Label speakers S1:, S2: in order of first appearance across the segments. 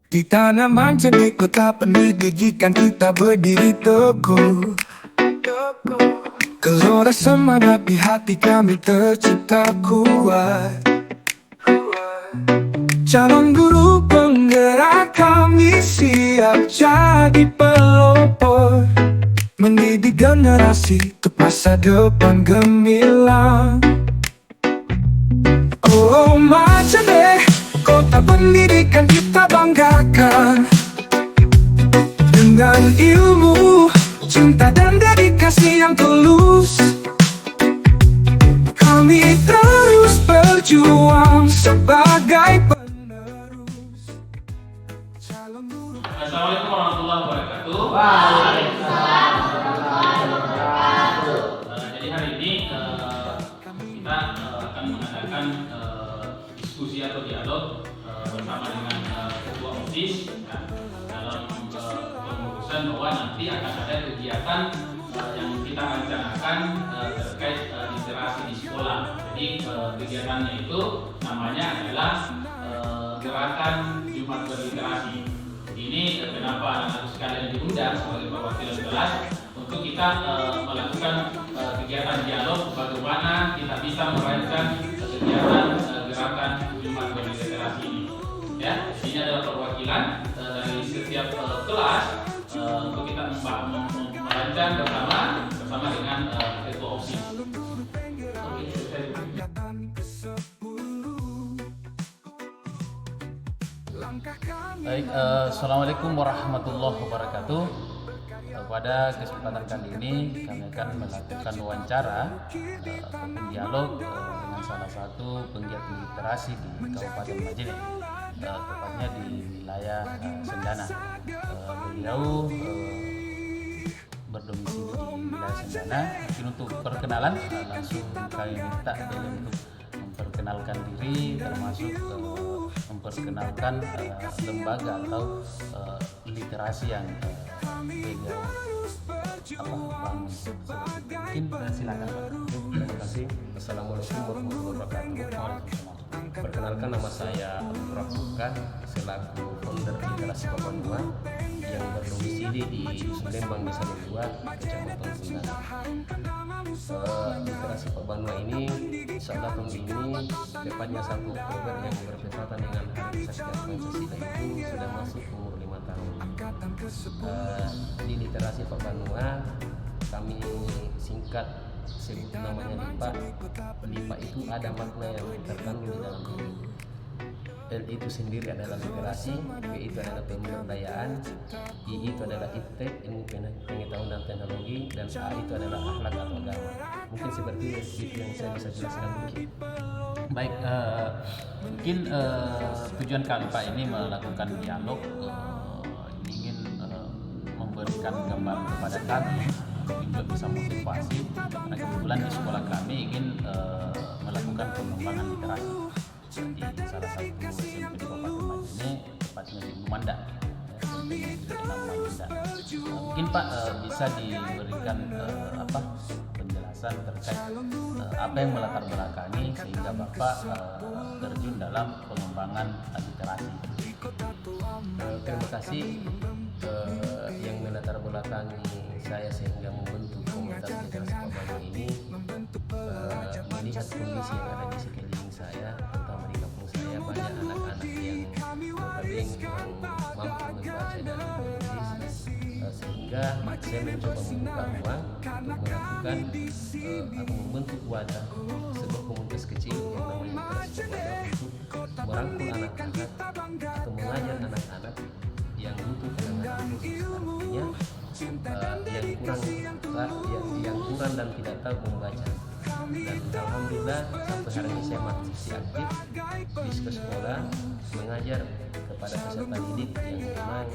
S1: Di tanaman jadi kota pendidikan kita berdiri teguh. Gelora semangat di hati kami tercipta kuat. Calon guru penggerak kami siap jadi pelopor, mendidik generasi ke masa depan gemilang. Oh Majene, kota pendidikan kita banggakan. Dengan ilmu, cinta dan dedikasi yang tulus, kami terus berjuang sebagai penerus. Calon guru.
S2: Assalamualaikum warahmatullahi wabarakatuh. Jadi hari ini kita akan mengadakan diskusi atau dialog bersama dengan ketua OSIS ya, dalam pengurusan bahwa nanti akan ada kegiatan yang kita rencanakan terkait literasi di sekolah. Jadi kegiatannya itu namanya adalah gerakan Jumat Berliterasi. Ini kenapa anak-anak sekalian diundang sebagai perwakilan kelas untuk kita melakukan kegiatan dialog bagaimana kita bisa merancang kegiatan gerakan Jumat Berliterasi ini. Ya, ini adalah perwakilan dari setiap kelas untuk kita merancang bersama dengan ketua OSIS.
S3: Baik, assalamualaikum warahmatullahi wabarakatuh. Pada kesempatan kali ini kami akan melakukan wawancara ataupun dialog dengan salah satu penggiat literasi di Kabupaten Majene, tepatnya di wilayah Sendana. Beliau berdomisili di wilayah Sendana. Mungkin untuk perkenalan langsung kami minta beliau untuk memperkenalkan diri, termasuk memperkenalkan lembaga atau literasi yang beliau mungkin silakan Pak.
S4: Terima kasih. Assalamualaikum warahmatullahi wabarakatuh. Perkenalkan, nama saya Abdul Rahman selaku founder literasi Papanua yang berdomisili di Dusun Lembang, Desa Lembua, Kecamatan Sendana. Literasi Papanua ini insyaallah tahun ini tepatnya 1 Oktober yang bertepatan dengan Hari Kesaktian Pancasila itu sudah masuk umur 5 tahun. Di literasi Papanua kami singkat sebut namanya LIPA. LIPA itu ada makna yang terkandung di dalam ini. L itu sendiri adalah literasi, P itu adalah pemberdayaan, I itu adalah iptek, ilmu pengetahuan dan teknologi, dan A itu adalah akhlak atau agama. Mungkin seperti itu yang saya bisa jelaskan mungkin.
S3: Baik, mungkin tujuan kami Pak ini melakukan dialog ingin memberikan gambaran kepada kami, juga bisa motivasi karena kebetulan di sekolah kami ingin melakukan pengembangan literasi di salah satu SMP di Kabupaten Majene, tepatnya di Lumanda, SMP Lumanda. Mungkin Pak bisa diberikan penjelasan terkait apa yang melatar belakangi sehingga Bapak terjun dalam pengembangan literasi.
S4: Terima kasih. Yang melatar belakangi saya sehingga membentuk komunitas literasi Papanua ini melihat kondisi yang ada di sekeliling saya, terutama di kampung saya banyak anak-anak yang notabene kurang mampu membaca dan menulis, sehingga saya mencoba membuka ruang untuk melakukan atau membentuk wadah sebuah komunitas kecil yang namanya literasi Papanua untuk merangkul anak-anak atau mengajar anak-anak yang butuh penanganan khusus, artinya yang kurang dan tidak tahu membaca. Dan alhamdulillah sampai hari ini saya masih aktif di sekolah mengajar kepada peserta didik yang memang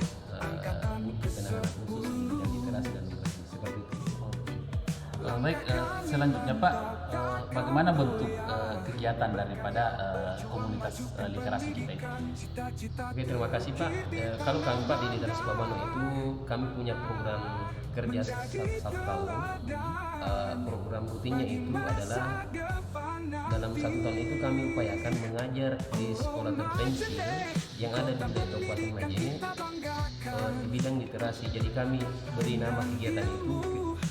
S4: butuh penanganan khusus di bidang literasi dan literasi seperti itu.
S3: Baik, selanjutnya Pak, bagaimana bentuk kegiatan daripada komunitas literasi kita itu?
S4: Oke, terima kasih Pak. Kalau kami Pak di literasi Papanua itu kami punya program kerja satu tahun. Program rutinnya itu adalah dalam 1 tahun itu kami upayakan mengajar di sekolah terpencil yang ada di wilayah Kabupaten Majene di bidang literasi. Jadi kami beri nama kegiatan itu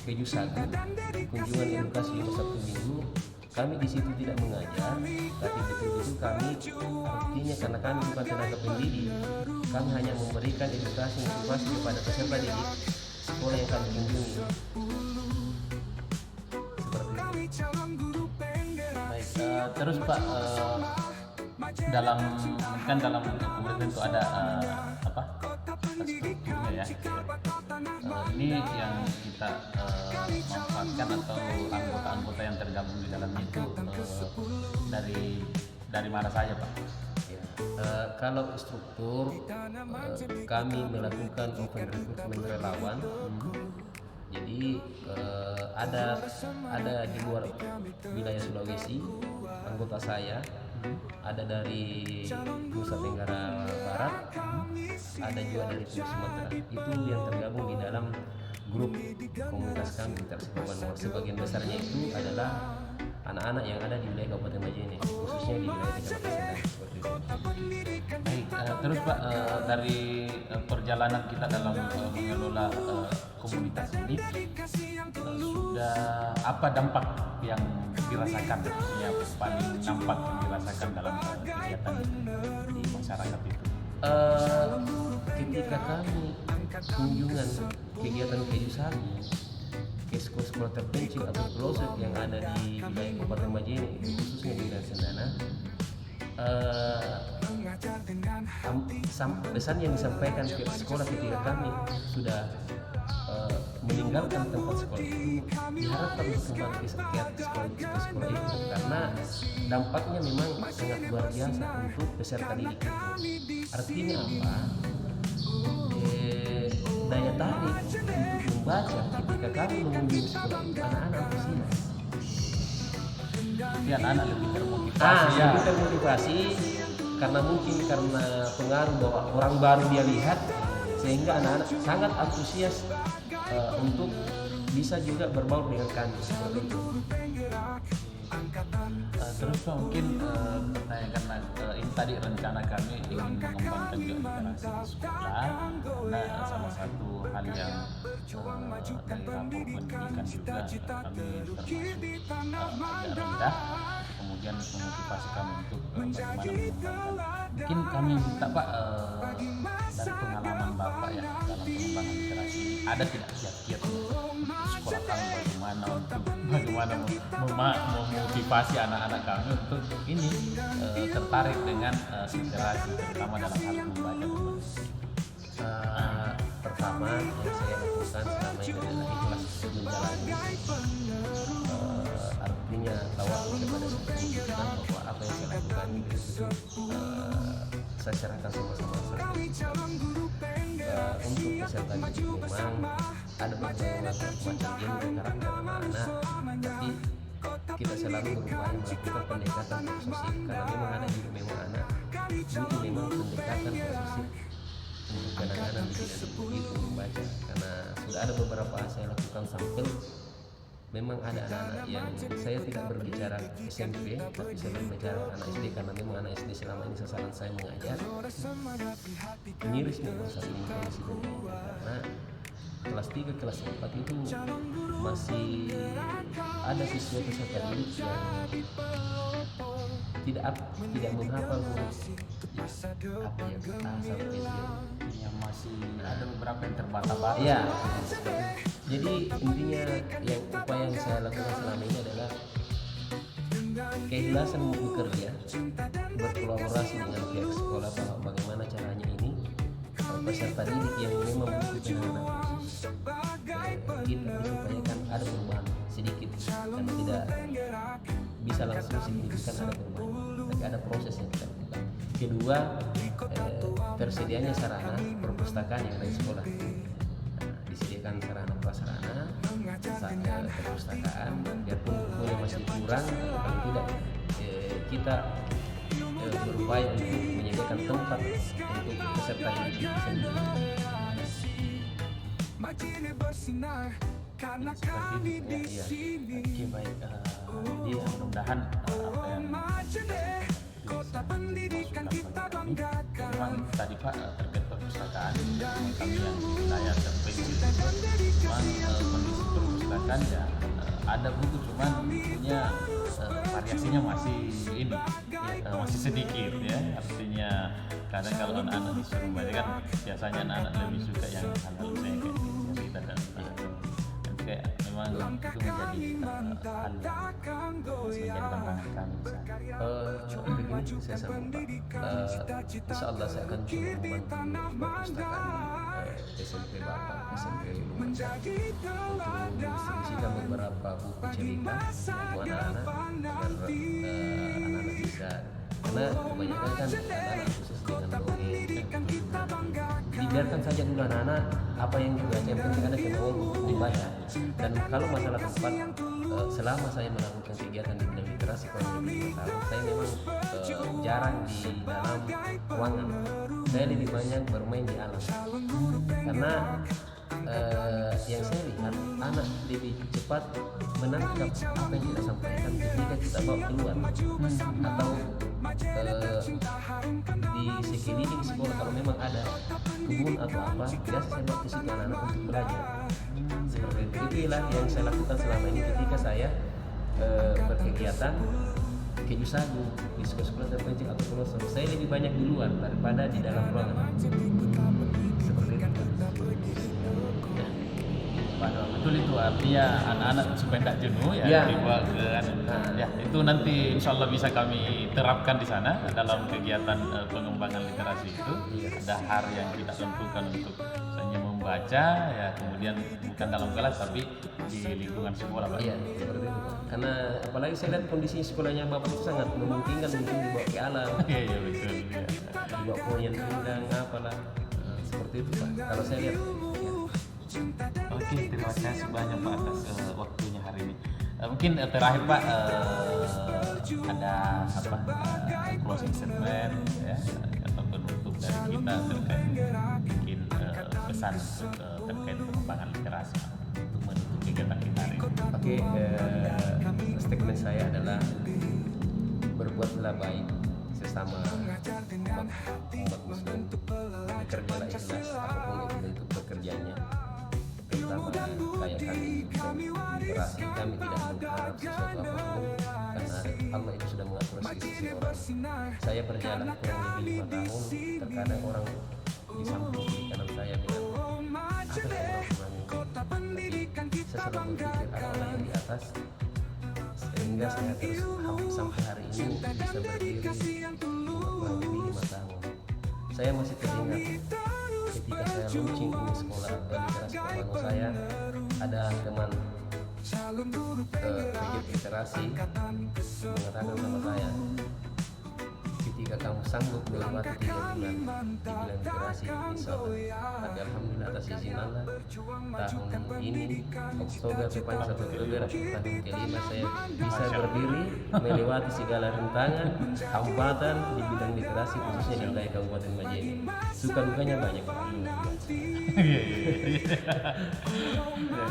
S4: Keju Sagu, kunjungan edukasi 1 minggu. Kami di situ tidak mengajar, tapi betul-betul kami, artinya karena kami bukan tenaga pendidik, kami hanya memberikan edukasi motivasi kepada peserta didik sekolah yang kami kunjungi. Seperti itu.
S3: Baik, terus Pak, dalam kemudian itu ada strukturnya ya. Ini yang kita manfaatkan atau anggota-anggota yang tergabung di dalamnya itu dari mana saja Pak?
S4: Kalau struktur, kami melakukan open recruitment relawan. Jadi ada di luar wilayah Sulawesi anggota saya, ada dari Nusa Tenggara Barat, ada juga dari Pulau Sumatera. Itu yang tergabung di dalam grup komunitas kami Literasi Kabupaten Muar. Sebagian besarnya itu adalah anak-anak yang ada di wilayah Kabupaten Majene, khususnya di wilayah Kecamatan Sendang. Seperti itu.
S3: Baik, terus Pak, dari perjalanan kita dalam mengelola komunitas ini, sudah apa dampak yang dirasakan, yang paling nampak yang dirasakan dalam kegiatan di masyarakat itu?
S4: Ketika kami kunjungan kegiatan Keju Sagu ke sekolah terpencil atau pelosok yang ada di wilayah Kabupaten Majene, khususnya di wilayah Sendana, pesan yang disampaikan ke sekolah ketika kami sudah meninggalkan tempat sekolah itu, diharapkan untuk kembali ke sekolah itu, karena dampaknya memang sangat luar biasa untuk peserta didik. Artinya apa? Daya tarik untuk membaca ketika kami mengunjungi sekolah itu, anak-anak antusias.
S3: Jadi anak-anak lebih termotivasi
S4: Lebih termotivasi karena pengaruh bahwa orang baru dia lihat, sehingga anak-anak sangat antusias untuk bisa juga berbaur dengan kami seperti itu.
S3: Terus Pak, mungkin bertanya karena ini tadi rencana kami ingin mengembangkan juga literasi di sekolah, karena salah satu hal yang dari rapor pendidikan juga kami termasuk agak rendah, kemudian memotivasi kami untuk bagaimana mengembangkan. Mungkin kami minta Pak, dari pengalaman Bapak ya dalam pengembangan literasi ini, ada tidak kiat-kiat untuk sekolah kami bagaimana memotivasi anak-anak kami untuk ini tertarik dengan literasi, terutama dalam hal membaca.
S4: Pertama yang saya lakukan selama ini adalah ikhlas menjalani, artinya tawakal kepada Sang Pencipta bahwa apa yang saya lakukan itu saya serahkan sama-sama Sang Pencipta. Untuk peserta didik memang ada berbagai macam jenis karakter anak-anak, tapi kita selalu berupaya melakukan pendekatan posesif, karena memang anak juga memang anak butuh memang pendekatan posesif untuk anak-anak tidak begitu membaca, karena sudah ada beberapa saya lakukan sampel. Memang ada anak-anak yang saya tidak berbicara SMP, tapi saya berbicara anak SD, karena memang anak SD selama ini sasaran saya mengajar. Miris memang saat ini kondisi dunia, karena kelas 3, kelas 4 itu masih ada siswa peserta didik yang tidak menghafal huruf apa ya, sampai
S3: Yang masih ada beberapa yang terbata-bata.
S4: ya. Jadi intinya yang upaya yang saya lakukan selama ini adalah keikhlasan bekerja, berkolaborasi dengan pihak sekolah bahwa bagaimana caranya ini peserta didik yang memang butuh penanganan khusus kita mengupayakan ada perubahan sedikit, dan tidak bisa langsung signifikan ada perubahan, tapi ada proses yang kita lakukan. Kedua, tersedianya sarana perpustakaan yang ada di sekolah. Disediakan sarana prasarana perpustakaan, biarpun bukunya masih kurang, paling tidak kita berupaya untuk menyediakan tempat untuk peserta didik itu sendiri.
S1: Majene bersinar karena kami di
S3: Iya.
S1: sini.
S3: Oke, baik. Jadi mudah-mudahan apa yang
S1: Majene kota pendidikan kita banggakan.
S3: memang tadi Pak terkait perpustakaan kami yang wilayah terpencil memang kondisi perpustakaan ya ada buku cuman bukunya variasinya masih ini masih sedikit ya, artinya kadang kalau anak-anak disuruh baca kan biasanya anak-anak lebih suka yang hal-hal kayak cerita dan kayak memang itu menjadi hal yang menjadi tantangan kami di sana.
S4: Begini saya sambung Pak. Insya Allah saya akan coba membantu perpustakaan SMP Bapak, SMP Lumayan untuk distribusikan beberapa buku cerita untuk anak-anak agar anak-anak bisa, karena kebanyakan kan anak-anak khusus dengan dongeng dibiarkan saja dulu anak-anak apa yang dibaca, yang penting ada kemauan untuk membaca. Dan kalau masalah tempat, selama saya melakukan kegiatan di bidang literasi kurang lebih 5 tahun, saya memang jarang di dalam ruangan. Saya lebih banyak bermain di alam, karena yang saya lihat anak lebih cepat menangkap apa yang kita sampaikan ketika kita bawa keluar atau di sekeliling sekolah. Kalau memang ada kebun atau apa, biasa saya bawa ke situ anak-anak untuk belajar. Seperti itu. Itulah yang saya lakukan selama ini ketika saya berkegiatan ke Jusagung, di sekolah-sekolah terpencil atau pelosok. Saya lebih banyak di luar daripada di dalam ruangan. Seperti itu.
S3: Betul, itu artinya anak-anak supaya tidak jenuh ya,
S4: Ya.
S3: dibawa ke ya itu nanti insya Allah bisa kami terapkan di sana dalam kegiatan pengembangan literasi itu. Ada hari yang kita tentukan untuk misalnya membaca ya, kemudian bukan dalam kelas tapi di lingkungan sekolah Pak.
S4: Iya, seperti itu. Karena apalagi saya lihat kondisi sekolahnya Bapak itu sangat memungkinkan mungkin dibawa ke alam,
S3: Iya betul. Ya.
S4: dibawa pohon rindang apalah. Seperti itu Pak. Kalau saya lihat ya.
S3: Oke, terima kasih banyak Pak atas waktunya hari ini. Mungkin terakhir Pak ada apa closing statement ya atau penutup dari kita terkait mungkin pesan terkait pengembangan literasi untuk menutup kegiatan kita hari ini.
S4: Oke, statement saya adalah berbuatlah baik sesama umat muslim, bekerjalah ikhlas apapun itu bentuk pekerjaannya. Terutama kayak kami literasi, kami tidak mengharap sesuatu apapun karena Allah itu sudah mengatur sisi orang. Saya berjalan kurang lebih 5 tahun, terkadang orang di samping kiri kanan saya bilang apa yang orang kurangin, tapi saya selalu berpikir ada Allah yang di atas, sehingga saya terus sampai hari ini bisa berdiri kurang lebih 5 tahun. Saya masih teringat ketika saya launching ini sekolah literasi Pembangun saya, ada teman pegiat literasi mengatakan sama saya, ketika kamu sanggup melewati 3 bulan di bidang literasi, insya Allah. Tapi alhamdulillah atas izin Allah, tahun ini Oktober, tepatnya 1 Oktober tahun kelima saya bisa berdiri melewati segala rintangan, hambatan di bidang literasi khususnya di wilayah Kabupaten Majene. Suka dukanya banyak.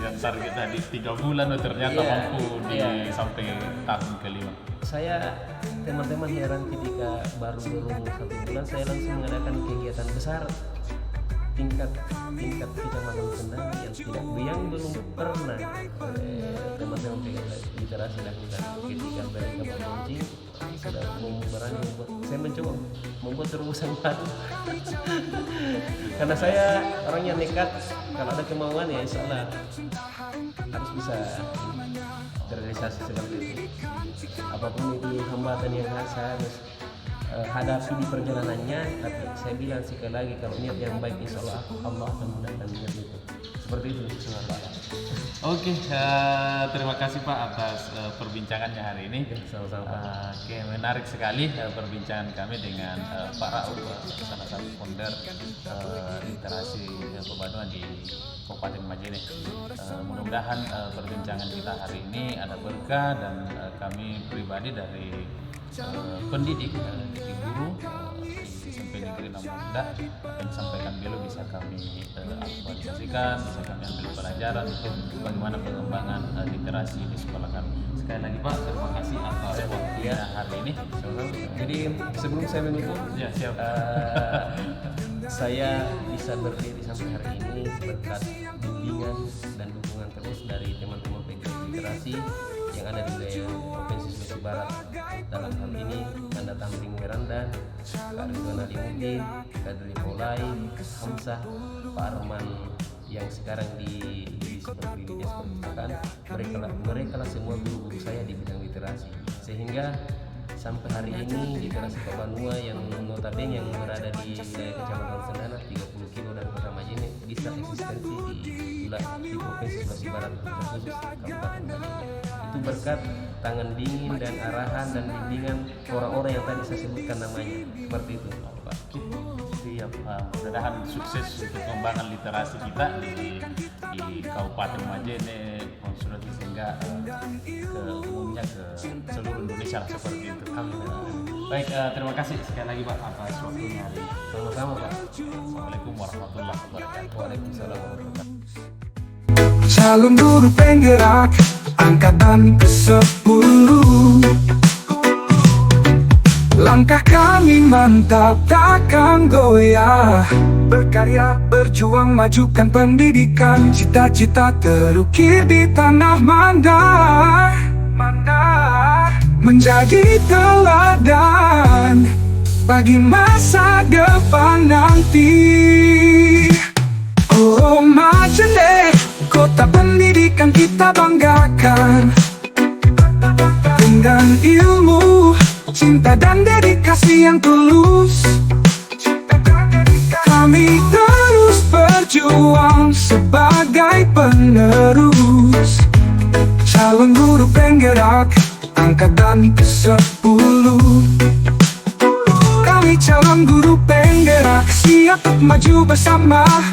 S3: Yang target tadi 3 bulan ternyata
S4: Iya.
S3: mampu di
S4: Iya.
S3: sampai tahun kelima.
S4: Saya teman-teman heran ketika baru 1 bulan saya langsung mengadakan kegiatan besar tingkat kecamatan Kendal yang belum pernah teman-teman pegiat literasi lakukan. Ketika mereka berlaunching sudah berani membuat, saya mencoba membuat terobosan baru karena saya orangnya nekat, kalau ada kemauan ya insya Allah harus bisa terrealisasi seperti itu. Apapun itu hambatan yang saya harus hadapi di perjalanannya, tapi saya bilang sekali lagi, kalau niat yang baik insya Allah Allah akan mudahkan niat itu. Seperti itu Pak.
S3: Oke, terima kasih Pak atas perbincangannya hari ini.
S4: Sama-sama Pak.
S3: Oke, menarik sekali perbincangan kami dengan Pak Rauf, salah satu founder literasi Pebaduan di Kabupaten Majene. Mudah-mudahan perbincangan kita hari ini ada berkah dan kami pribadi dari pendidik, dari guru di SMP Negeri 6 Muda yang disampaikan beliau bisa bisa kami aktualisasikan, bisa kami ambil pelajaran untuk bagaimana pengembangan literasi di sekolah kami. Sekali lagi Pak, terima kasih atas waktunya hari ini.
S4: Jadi sebelum saya menutup,
S3: Ya, siap.
S4: saya bisa berdiri sampai hari ini berkat bimbingan dan dukungan terus dari teman-teman penggiat literasi yang ada di wilayah Provinsi Sulawesi Barat. Dalam hal ini Anda Tamrin Merandan, Kak Ridwan Alimuddin, Kak Dri Paulai, Hamzah, Pak Arman yang sekarang di seperti di Dinas Perpustakaan. Mereka lah semua guru-guru saya di bidang literasi, sehingga sampai hari ini literasi Kabanua yang notabene yang berada di wilayah Kecamatan Sendana 30 kilo dari Kota Majene bisa eksistensi di Provinsi Sulawesi Barat, terkhusus Kabupaten Majene. Itu berkat tangan dingin dan arahan dan bimbingan orang-orang yang tadi saya sebutkan namanya. Seperti itu Pak.
S3: Siap, mudah-mudahan sukses untuk pengembangan literasi kita di Kabupaten Majene, Sulawesi, sehingga ke umumnya ke seluruh Indonesia lah, seperti itu. Baik, terima kasih sekali lagi Pak atas waktunya hari ini.
S4: Sama-sama Pak.
S3: Assalamualaikum warahmatullahi wabarakatuh.
S4: Waalaikumsalam warahmatullahi wabarakatuh.
S1: Calon guru penggerak angkatan ke-10. Langkah kami mantap takkan goyah, berkarya berjuang majukan pendidikan, cita-cita terukir di tanah Mandar. Menjadi teladan bagi masa depan nanti. Oh Majene, kota pendidikan kita banggakan. Dengan ilmu, cinta dan dedikasi yang tulus, kami terus berjuang sebagai penerus. Calon guru penggerak angkatan ke-10. Kami calon guru penggerak siap maju bersama.